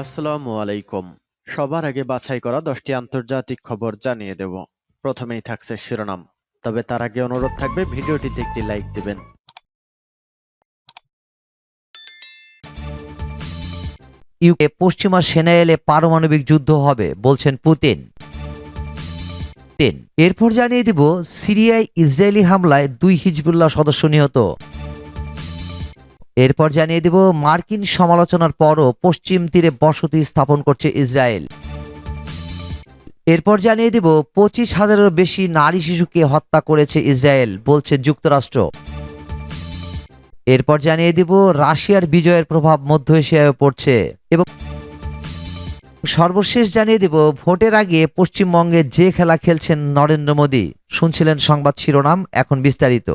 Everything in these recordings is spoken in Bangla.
আসসালামু আলাইকুম। সবার আগে বাছাই করা 10টি আন্তর্জাতিক খবর জানিয়ে দেব। প্রথমেই থাকছে শিরোনাম। তবে তার আগে অনুরোধ থাকবে ভিডিওটিতে একটি লাইক দিবেন। ইউকে পশ্চিমা সেনা এলে পারমাণবিক যুদ্ধ হবে বলছেন পুতিন। এরপর জানিয়ে দিব সিরিয়ায় ইসরায়েলি হামলায় 2 হিজবুল্লাহ সদস্য নিহত। এরপর জানিয়ে দিব মার্কিন সমালোচনার পরও পশ্চিম তীরে বসতি স্থাপন করছে ইসরায়েল। এরপর জানিয়ে দিব 25,000-এরও বেশি নারী শিশুকে হত্যা করেছে ইসরায়েল বলছে যুক্তরাষ্ট্র। এরপর জানিয়ে দিব রাশিয়ার বিজয়ের প্রভাব মধ্য এশিয়ায় পড়ছে এবং সর্বশেষ জানিয়ে দিব ভোটের আগে পশ্চিমবঙ্গে যে খেলা খেলছেন নরেন্দ্র মোদী। শুনছিলেন সংবাদ শিরোনাম, এখন বিস্তারিত।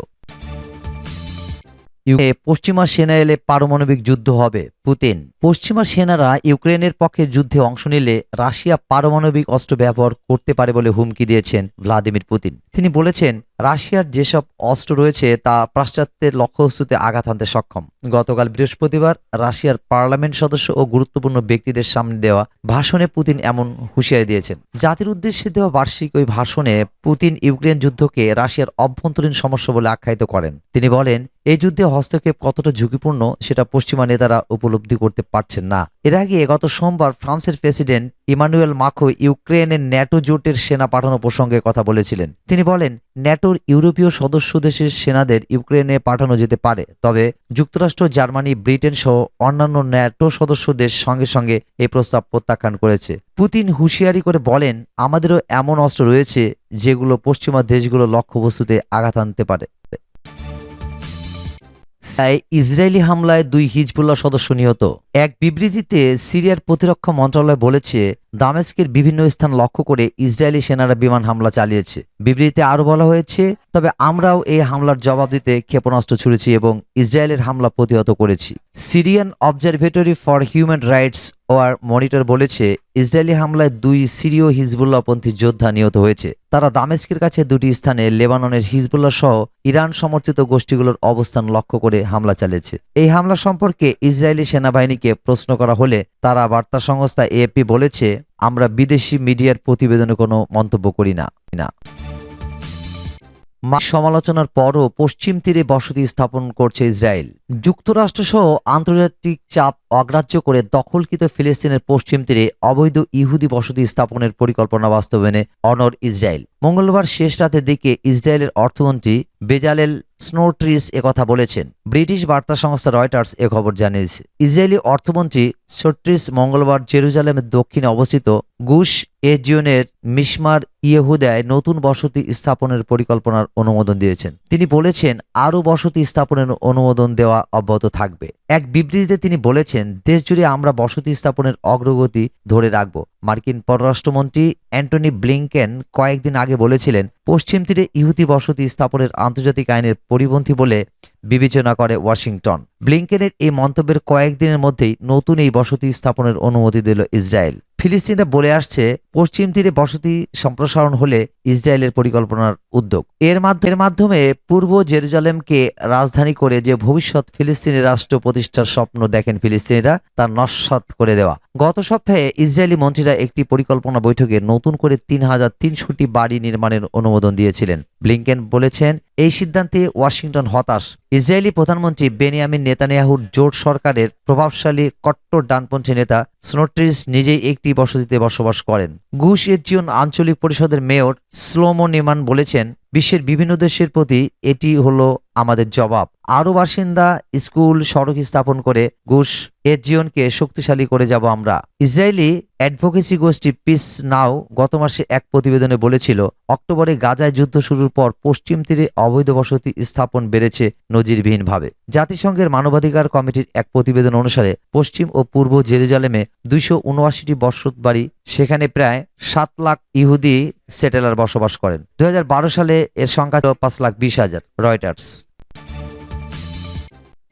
পশ্চিমা সেনা এলে পারমাণবিক যুদ্ধ হবে পুতিন। পশ্চিমা সেনারা ইউক্রেনের পক্ষে যুদ্ধে অংশ নিলে রাশিয়া পারমাণবিক অস্ত্র ব্যবহার করতে পারে বলে হুমকি দিয়েছেন ভ্লাদিমির পুতিন। তিনি বলেছেন, রাশিয়ার যেসব অস্ত্র রয়েছে তা পাশ্চাত্যের লক্ষ্যবস্তুতে আঘাত হানতে সক্ষম। গতকাল বৃহস্পতিবার রাশিয়ার পার্লামেন্ট সদস্য ও গুরুত্বপূর্ণ ব্যক্তিদের সামনে দেওয়া ভাষণে পুতিন এমন হুঁশিয়ারি দিয়েছেন। জাতির উদ্দেশ্যে দেওয়া বার্ষিক ওই ভাষণে পুতিন ইউক্রেন যুদ্ধকে রাশিয়ার অভ্যন্তরীণ সমস্যা বলে আখ্যায়িত করেন। তিনি বলেন, এই যুদ্ধে হস্তক্ষেপ কতটা ঝুঁকিপূর্ণ সেটা পশ্চিমা নেতারা উপলব্ধি করতে পারছেন না। এর আগে গত সোমবার ফ্রান্সের প্রেসিডেন্ট ইমানুয়েল মাখো ইউক্রেনের ন্যাটো জোটের সেনা পাঠানো প্রসঙ্গে কথা বলেছিলেন। তিনি বলেন, ন্যাটোর ইউরোপীয় সদস্য দেশের সেনাদের ইউক্রেনে পাঠানো যেতে পারে, তবে যুক্তরাষ্ট্র, জার্মানি, ব্রিটেন সহ অন্যান্য ন্যাটো সদস্য দেশ সঙ্গে সঙ্গে এই প্রস্তাব প্রত্যাখ্যান করেছে। পুতিন হুঁশিয়ারি করে বলেন, আমাদেরও এমন অস্ত্র রয়েছে যেগুলো পশ্চিমা দেশগুলো লক্ষ্যবস্তুতে আঘাত আনতে পারে। ইসরায়েলি হামলায় 2 হিজবুল্লাহ সদস্য নিহত। এক বিবৃতিতে সিরিয়ার প্রতিরক্ষা মন্ত্রণালয় বলেছে, দামেস্কের বিভিন্ন স্থান লক্ষ্য করে ইসরায়েলি সেনারা বিমান হামলা চালিয়েছে। বিবৃতিতে আরও বলা হয়েছে, তবে আমরাও এই হামলার জবাব দিতে ক্ষেপণাস্ত্র ছুড়েছি এবং ইসরায়েলের হামলা প্রতিহত করেছি। Syrian Observatory for Human Rights war monitor বলেছে, ইসরায়েলি হামলায় 2 সিরীয় হিজবুল্লাহপন্থী যোদ্ধা নিহত হয়েছে। তারা দামেস্কের কাছে 2টি স্থানে লেবাননের হিজবুল্লাহ সহ ইরান সমর্থিত গোষ্ঠীগুলোর অবস্থান লক্ষ্য করে হামলা চালিয়েছে। এই হামলা সম্পর্কে ইসরায়েলি সেনাবাহিনীকে প্রশ্ন করা হলে তারা বার্তা সংস্থা এএপি বলেছে, আমরা বিদেশি মিডিয়ার প্রতিবেদনে কোনো মন্তব্য করি না। সমালোচনার পরও পশ্চিম তীরে বসতি স্থাপন করছে ইসরায়েল। যুক্তরাষ্ট্রসহ আন্তর্জাতিক চাপ অগ্রাহ্য করে দখলকৃত ফিলিস্তিনের পশ্চিম তীরে অবৈধ ইহুদি বসতি স্থাপনের পরিকল্পনা বাস্তবায়নে অনড় ইসরায়েল। মঙ্গলবার শেষ রাতের দিকে ইসরায়েলের অর্থমন্ত্রী বেজালেল স্নোট্রিস একথা বলেছেন। ব্রিটিশ বার্তা সংস্থা রয়টার্স এ খবর জানিয়েছে। ইসরায়েলি অর্থমন্ত্রী স্নোট্রিস মঙ্গলবার জেরুজালেমের দক্ষিণে অবস্থিত গুশ এজিয়নের মিশমার ইয়েহুদায় নতুন বসতি স্থাপনের পরিকল্পনার অনুমোদন দিয়েছেন। তিনি বলেছেন, আরও বসতি স্থাপনের অনুমোদন দেওয়া অব্যাহত থাকবে। এক বিবৃতিতে তিনি বলেছেন, দেশজুড়ে আমরা বসতি স্থাপনের অগ্রগতি ধরে রাখব। মার্কিন পররাষ্ট্রমন্ত্রী অ্যান্টনি ব্লিংকেন কয়েকদিন আগে বলেছিলেন, পশ্চিম তীরে ইহুদি বসতি স্থাপনের আন্তর্জাতিক আইনের পরিপন্থী বলে বিবেচনা করে ওয়াশিংটন। ব্লিংকেনের এই মন্তব্যের কয়েকদিনের মধ্যেই নতুন এই বসতি স্থাপনের অনুমতি দিল ইসরায়েল। ফিলিস্তিনরা বলে আসছে, পশ্চিম তীরে বসতি সম্প্রসারণ হলে ইসরায়েলের পরিকল্পনার উদ্যোগ। এর মাধ্যমে পূর্ব জেরুজালেমকে রাজধানী করে যে ভবিষ্যৎ ফিলিস্তিনি রাষ্ট্র প্রতিষ্ঠার স্বপ্ন দেখেন ফিলিস্তিনিরা, তা নস্যাৎ করে দেওয়া। গত সপ্তাহে ইসরায়েলি মন্ত্রীরা একটি পরিকল্পনা বৈঠকে নতুন করে 3,300টি বাড়ি নির্মাণের অনুমোদন দিয়েছিলেন। ব্লিংকেন বলেছেন, এই সিদ্ধান্তে ওয়াশিংটন হতাশ। ইসরায়েলি প্রধানমন্ত্রী বেনিয়ামিন নেতানিয়াহুর জোট সরকারের প্রভাবশালী কট্টর ডানপন্থী নেতা স্নোট্রিস নিজেই একটি বসতিতে বসবাস করেন। গুশ এজিয়ন আঞ্চলিক পরিষদের মেয়র শ্লোমো নেমান বলেছেন, বিশ্বের বিভিন্ন দেশের প্রতি এটি হলো আমাদের জবাব। আরও বাসিন্দা, স্কুল, সড়ক স্থাপন করে গুশ এজিয়নকে শক্তিশালী করে যাব আমরা। ইসরায়েলি অ্যাডভোকেসি গোষ্ঠী পিস নাও গত মাসে এক প্রতিবেদনে বলেছিল, অক্টোবরে গাজায় যুদ্ধ শুরুর পর পশ্চিম তীরে অবৈধ বসতি স্থাপন বেড়েছে নজিরবিহীনভাবে। জাতিসংঘের মানবাধিকার কমিটির এক প্রতিবেদন অনুসারে পশ্চিম ও পূর্ব জেরুজালেমে 279টি বসত বাড়ি, সেখানে প্রায় 7 লাখ ইহুদি সেটেলার বসবাস করেন। 2012 সালে এর সংখ্যা ছিল 5,20,000। রয়টার্স।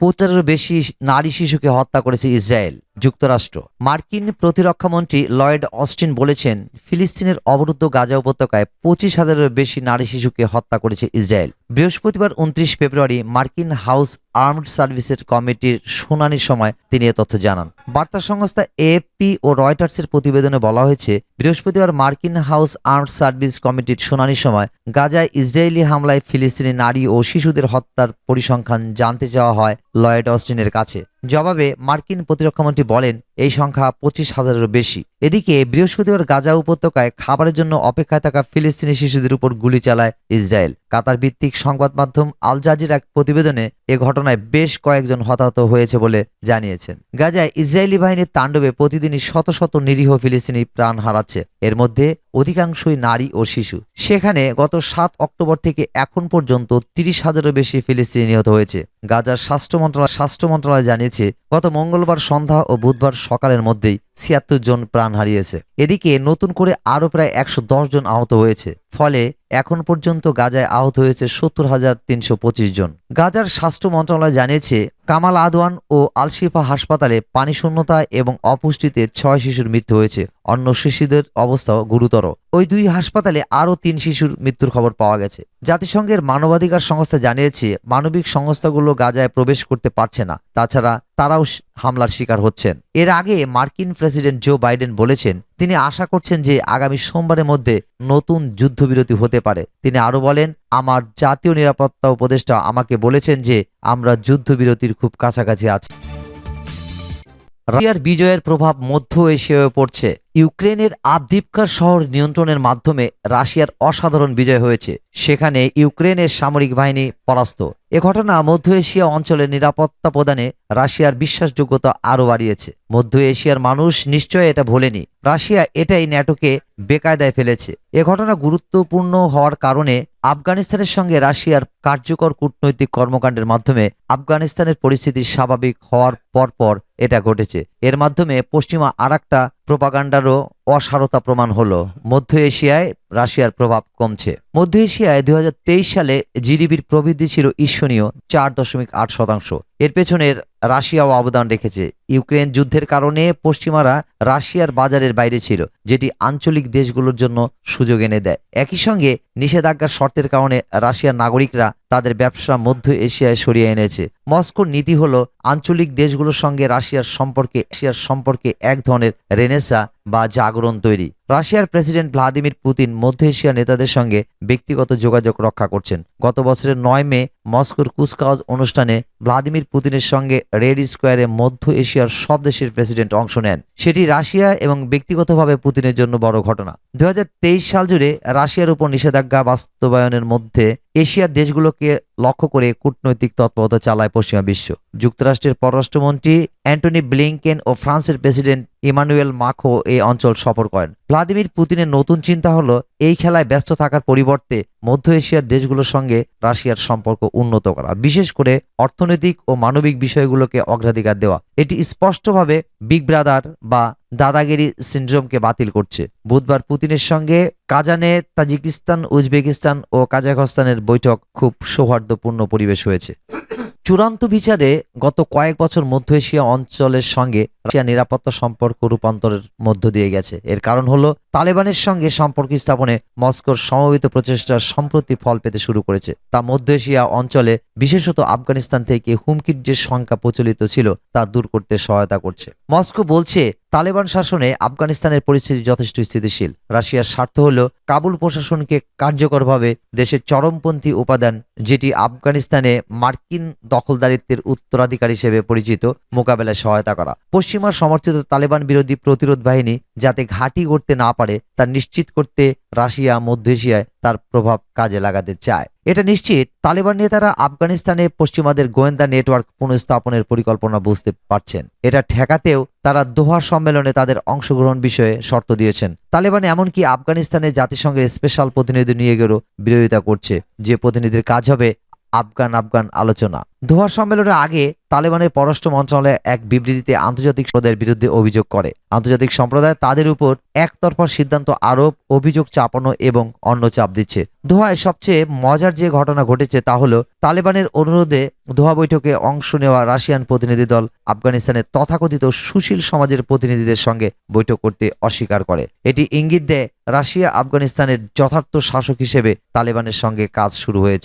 50,000-এরও বেশি নারী শিশুকে হত্যা করেছে ইসরায়েল। যুক্তরাষ্ট্র। মার্কিন প্রতিরক্ষামন্ত্রী লয়েড অস্টিন বলেছেন, ফিলিস্তিনের অবরুদ্ধ গাজা উপত্যকায় 25,000-এরও বেশি নারী শিশুকে হত্যা করেছে ইসরায়েল। বৃহস্পতিবার 29 ফেব্রুয়ারি মার্কিন হাউস আর্মড সার্ভিসের কমিটির শুনানির সময় তিনি এ তথ্য জানান। বার্তা সংস্থা এএফপি ও রয়টার্সের প্রতিবেদনে বলা হয়েছে, বৃহস্পতিবার মার্কিন হাউস আর্মড সার্ভিস কমিটির শুনানির সময় গাজায় ইসরায়েলি হামলায় ফিলিস্তিনি নারী ও শিশুদের হত্যার পরিসংখ্যান জানতে চাওয়া হয় লয়েড অস্টিনের কাছে। জবাবে মার্কিন প্রতিরক্ষামন্ত্রী বলেন, এই সংখ্যা 25,000-এরও বেশি। এদিকে বৃহস্পতিবার গাজা উপত্যকায় খাবারের জন্য অপেক্ষায় থাকা ফিলিস্তিনি শিশুদের উপর গুলি চালায় ইসরায়েল। কাতার ভিত্তিক সংবাদ মাধ্যম আল জাজিরা এক প্রতিবেদনে এ ঘটনায় বেশ কয়েকজন হতাহত হয়েছে বলে জানিয়েছেন। গাজায় ইসরায়েলি বাহিনীর তাণ্ডবে প্রতিদিনই শত শত নিরীহ ফিলিস্তিনি প্রাণ হারাচ্ছে, এর মধ্যে অধিকাংশই নারী ও শিশু। সেখানে গত 7 অক্টোবর থেকে এখন পর্যন্ত 30,000-এরও বেশি ফিলিস্তিনি নিহত হয়েছে। গাজার স্বাস্থ্য মন্ত্রণালয় জানিয়েছে, গত মঙ্গলবার সন্ধ্যা ও বুধবার সকালের মধ্যেই 76 জন প্রাণ হারিয়েছে। এদিকে নতুন করে আরও প্রায় 110 জন আহত হয়েছে। ফলে এখন পর্যন্ত গাজায় আহত হয়েছে 70,325 জন। গাজার স্বাস্থ্য মন্ত্রণালয় জানিয়েছে, কামাল আদওয়ান ও আল-শিফা হাসপাতালে পানি শূন্যতা এবং অপুষ্টিতে 6 শিশুর মৃত্যু হয়েছে। অন্য শিশুদের অবস্থাও গুরুতর। ওই 2 হাসপাতালে আরও 3 শিশুর মৃত্যুর খবর পাওয়া গেছে। জাতিসংঘের মানবাধিকার সংস্থা জানিয়েছে, মানবিক সংস্থাগুলো গাজায় প্রবেশ করতে পারছে না। তাছাড়া তারাও হামলার শিকার হচ্ছেন। এর আগে মার্কিন প্রেসিডেন্ট জো বাইডেন বলেছেন, তিনি আশা করছেন যে আগামী সোমবারের মধ্যে নতুন যুদ্ধবিরতি হতে পারে। তিনি আরও বলেন, আমার জাতীয় নিরাপত্তা উপদেষ্টা আমাকে বলেছেন যে আমরা যুদ্ধবিরতির খুব কাছাকাছি আছি। রাশিয়ার বিজয়ের প্রভাব মধ্য এশিয়ায় পড়ছে। ইউক্রেনের আবদিপকা শহর নিয়ন্ত্রণের মাধ্যমে রাশিয়ার অসাধারণ বিজয় হয়েছে। সেখানে ইউক্রেনের সামরিক বাহিনী পরাস্ত। এ ঘটনা মধ্য এশিয়া অঞ্চলের নিরাপত্তা প্রদানে রাশিয়ার বিশ্বাসযোগ্যতা আরও বাড়িয়েছে। মধ্য এশিয়ার মানুষ নিশ্চয় এটা ভোলেনি। রাশিয়া এটাই ন্যাটোকে বেকায়দায় ফেলেছে। এ ঘটনা গুরুত্বপূর্ণ হওয়ার কারণে আফগানিস্তানের সঙ্গে রাশিয়ার কার্যকর কূটনৈতিক কর্মকাণ্ডের মাধ্যমে আফগানিস্তানের পরিস্থিতি স্বাভাবিক হওয়ার পরপর এটা ঘটেছে। এর মাধ্যমে পশ্চিমা আরেকটা প্রোপাগান্ডারও অসারতা প্রমাণ হলো। মধ্য এশিয়ায় রাশিয়ার প্রভাব কমছে। মধ্য এশিয়ায় 2023 সালে জিডিপির প্রবৃদ্ধি ছিল ঈর্ষণীয় 4.8%। এর পেছনের রাশিয়াও অবদান রেখেছে। ইউক্রেন যুদ্ধের কারণে পশ্চিমারা রাশিয়ার বাজারের বাইরে ছিল, যেটি আঞ্চলিক দেশগুলোর জন্য সুযোগ এনে দেয়। একই সঙ্গে নিষেধাজ্ঞার শর্তের কারণে রাশিয়ার নাগরিকরা তাদের ব্যবসা মধ্য এশিয়ায় সরিয়ে এনেছে। মস্কোর নীতি হলো আঞ্চলিক দেশগুলোর সঙ্গে রাশিয়ার সম্পর্কে এক ধরনের রেনেসা বা জাগরণ তৈরি। রাশিয়ার প্রেসিডেন্ট ভ্লাদিমির পুতিন মধ্য এশিয়ার নেতাদের সঙ্গে ব্যক্তিগত যোগাযোগ রক্ষা করছেন। গত বছরের 9 মে মস্কোর কুচকাওয়াজ অনুষ্ঠানে ভ্লাদিমির পুতিনের সঙ্গে রেড স্কোয়ারে মধ্য এশিয়ার সব দেশের প্রেসিডেন্ট অংশ নেন। সেটি রাশিয়া এবং ব্যক্তিগতভাবে পুতিনের জন্য বড় ঘটনা। 2023 সাল জুড়ে রাশিয়ার উপর নিষেধাজ্ঞা বাস্তবায়নের মধ্যে এশিয়ার দেশগুলোকে লক্ষ্য করে কূটনৈতিক তৎপরতা চালায় পশ্চিমা বিশ্ব। যুক্তরাষ্ট্রের পররাষ্ট্রমন্ত্রী অ্যান্টনি ব্লিংকেন ও ফ্রান্সের প্রেসিডেন্ট ইমানুয়েল মাখো এই অঞ্চল সফর করেন। ভ্লাদিমির পুতিনের নতুন চিন্তা হলো এই খেলায় ব্যস্ত থাকার পরিবর্তে মধ্য এশিয়ার দেশগুলোর সঙ্গে রাশিয়ার সম্পর্ক উন্নত করা, বিশেষ করে অর্থনৈতিক ও মানবিক বিষয়গুলোকে অগ্রাধিকার দেওয়া। এটি স্পষ্টভাবে বিগ ব্রাদার বা দাদাগিরি সিন্ড্রোমকে বাতিল করছে। বুধবার পুতিনের সঙ্গে কাজানে তাজিকিস্তান, উজবেকিস্তান ও কাজাখস্তানের বৈঠক খুব সৌহার্দ্যপূর্ণ পরিবেশ হয়েছে। চূড়ান্ত বিচারে গত কয়েক বছর মধ্য এশিয়া অঞ্চলের সঙ্গে রাশিয়ার নিরাপত্তা সম্পর্ক রূপান্তরের মধ্য দিয়ে গেছে। এর কারণ হলো তালেবানের সঙ্গে সম্পর্ক স্থাপনে মস্কোর সমবেত প্রচেষ্টা সম্প্রতি ফল পেতে শুরু করেছে। তা মধ্য এশিয়া অঞ্চলে বিশেষত আফগানিস্তান থেকে হুমকির যে সংখ্যা প্রচলিত ছিল তা দূর করতে সহায়তা করছে। মস্কো বলছে তালেবান শাসনে আফগানিস্তানের পরিস্থিতি যথেষ্ট স্থিতিশীল। রাশিয়ার স্বার্থ হলো কাবুল প্রশাসনকে কার্যকরভাবে দেশের চরমপন্থী উপাদান, যেটি আফগানিস্তানে মার্কিন দখলদারিত্বের উত্তরাধিকার হিসেবে পরিচিত, মোকাবেলায় সহায়তা করা। পশ্চিমা সমর্থিত তালেবান বিরোধী প্রতিরোধ বাহিনী যাতে ঘাঁটি গড়তে না পারে তা নিশ্চিত করতে রাশিয়া মধ্য এশিয়ায় তার প্রভাব কাজে লাগাতে চায়। এটা নিশ্চিত তালেবান নেতারা আফগানিস্তানে পশ্চিমাদের গোয়েন্দা নেটওয়ার্ক পুনঃস্থাপনের পরিকল্পনা বুঝতে পারছেন। এটা ঠেকাতেও তারা দোহা সম্মেলনে তাদের অংশগ্রহণ বিষয়ে শর্ত দিয়েছেন। তালেবান এমনকি আফগানিস্তানে জাতিসংঘের স্পেশাল প্রতিনিধি নিয়ে গেলেও বিরোধিতা করছে, যে প্রতিনিধির কাজ হবে আফগান আলোচনা। দোহা সম্মেলনের আগে তালেবানের পররাষ্ট্র মন্ত্রণালয় এক বিবৃতিতে আন্তর্জাতিক সম্প্রদায়ের বিরুদ্ধে অভিযোগ করে। আন্তর্জাতিক সম্প্রদায় তাদের উপর একতরফা সিদ্ধান্ত আরোপ, অভিযোগ চাপানো এবং অন্য চাপ দিচ্ছে। দোহায় সবচেয়ে মজার যে ঘটনা ঘটেছে তা হলো তালেবানের অনুরোধে দোহা বৈঠকে অংশ নেওয়া রাশিয়ান প্রতিনিধি দল আফগানিস্তানের তথাকথিত সুশীল সমাজের প্রতিনিধিদের সঙ্গে বৈঠক করতে অস্বীকার করে। এটি ইঙ্গিত দেয় রাশিয়া আফগানিস্তানের যথার্থ শাসক হিসেবে তালেবানের সঙ্গে কাজ শুরু হয়েছে।